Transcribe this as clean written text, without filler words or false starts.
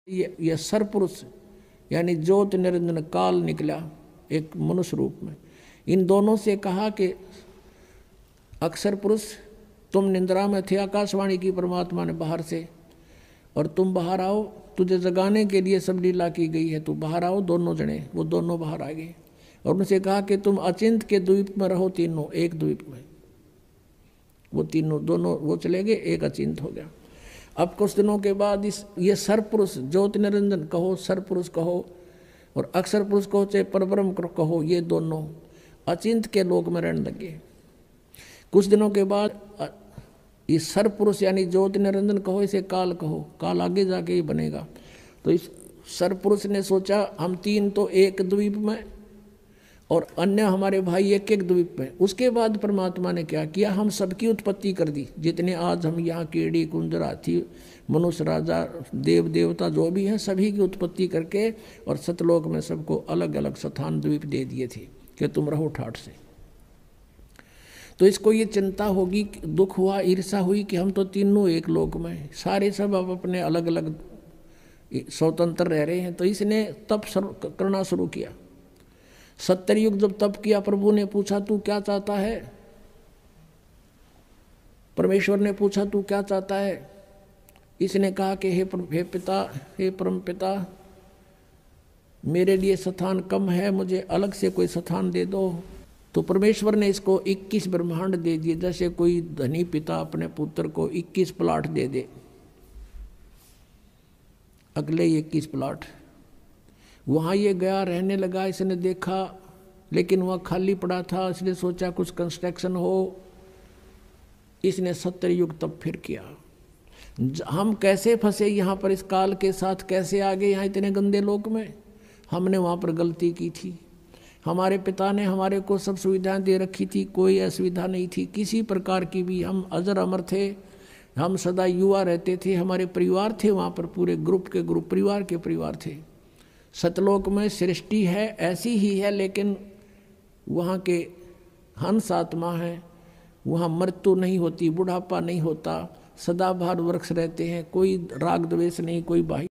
ये सरपुरुष यानी ज्योति निरंजन काल निकला एक मनुष्य रूप में। इन दोनों से कहा कि अक्षर पुरुष तुम निंद्रा में थे, आकाशवाणी की परमात्मा ने बाहर से, और तुम बाहर आओ, तुझे जगाने के लिए सब लीला की गई है, तू बाहर आओ। दोनों जने वो दोनों बाहर आ गए और उनसे कहा कि तुम अचिंत के द्वीप में रहो, तीनों एक द्वीप में। वो तीनों दोनों वो चले गए, एक अचिंत हो गया। अब कुछ दिनों के बाद ये सरपुरुष ज्योति निरंजन कहो, सरपुरुष कहो और अक्षर पुरुष कहो, चाहे परब्रह्म कहो, ये दोनों अचिंत के लोक में रहने लगे। कुछ दिनों के बाद ये सरपुरुष यानी ज्योति निरंजन कहो, इसे काल कहो, काल आगे जाके ही बनेगा। तो इस सरपुरुष ने सोचा हम तीन तो एक द्वीप में और अन्य हमारे भाई एक एक द्वीप में। उसके बाद परमात्मा ने क्या किया, हम सबकी उत्पत्ति कर दी। जितने आज हम यहाँ कीड़ी कुंजर हाथी मनुष्य राजा देव देवता जो भी हैं, सभी की उत्पत्ति करके और सतलोक में सबको अलग अलग स्थान द्वीप दे दिए थे कि तुम रहो ठाठ से। तो इसको ये चिंता होगी, दुख हुआ, ईर्षा हुई कि हम तो तीनों एक लोक में, सारे सब अब अपने अलग अलग स्वतंत्र रह रहे हैं। तो इसने तप करना शुरू किया। 70 युग जब तप किया, प्रभु ने पूछा तू क्या चाहता है, परमेश्वर ने पूछा तू क्या चाहता है। इसने कहा कि हे पिता, हे परम पिता, मेरे लिए स्थान कम है, मुझे अलग से कोई स्थान दे दो। तो परमेश्वर ने इसको 21 ब्रह्मांड दे दिए, जैसे कोई धनी पिता अपने पुत्र को 21 प्लाट दे दे, अगले 21 प्लाट। वहाँ ये गया, रहने लगा। इसने देखा लेकिन वहाँ खाली पड़ा था, इसने सोचा कुछ कंस्ट्रक्शन हो। इसने 70 युग तब फिर किया। हम कैसे फंसे यहाँ पर, इस काल के साथ कैसे आ गए यहाँ इतने गंदे लोक में। हमने वहाँ पर गलती की थी। हमारे पिता ने हमारे को सब सुविधाएं दे रखी थी, कोई असुविधा नहीं थी किसी प्रकार की भी। हम अजर अमर थे, हम सदा युवा रहते थे, हमारे परिवार थे वहाँ पर, पूरे ग्रुप के ग्रुप, परिवार के परिवार थे। सतलोक में सृष्टि है ऐसी ही है, लेकिन वहाँ के हंस आत्मा है, वहाँ मृत्यु नहीं होती, बुढ़ापा नहीं होता, सदाबहार वृक्ष रहते हैं, कोई राग द्वेष नहीं, कोई बाह्य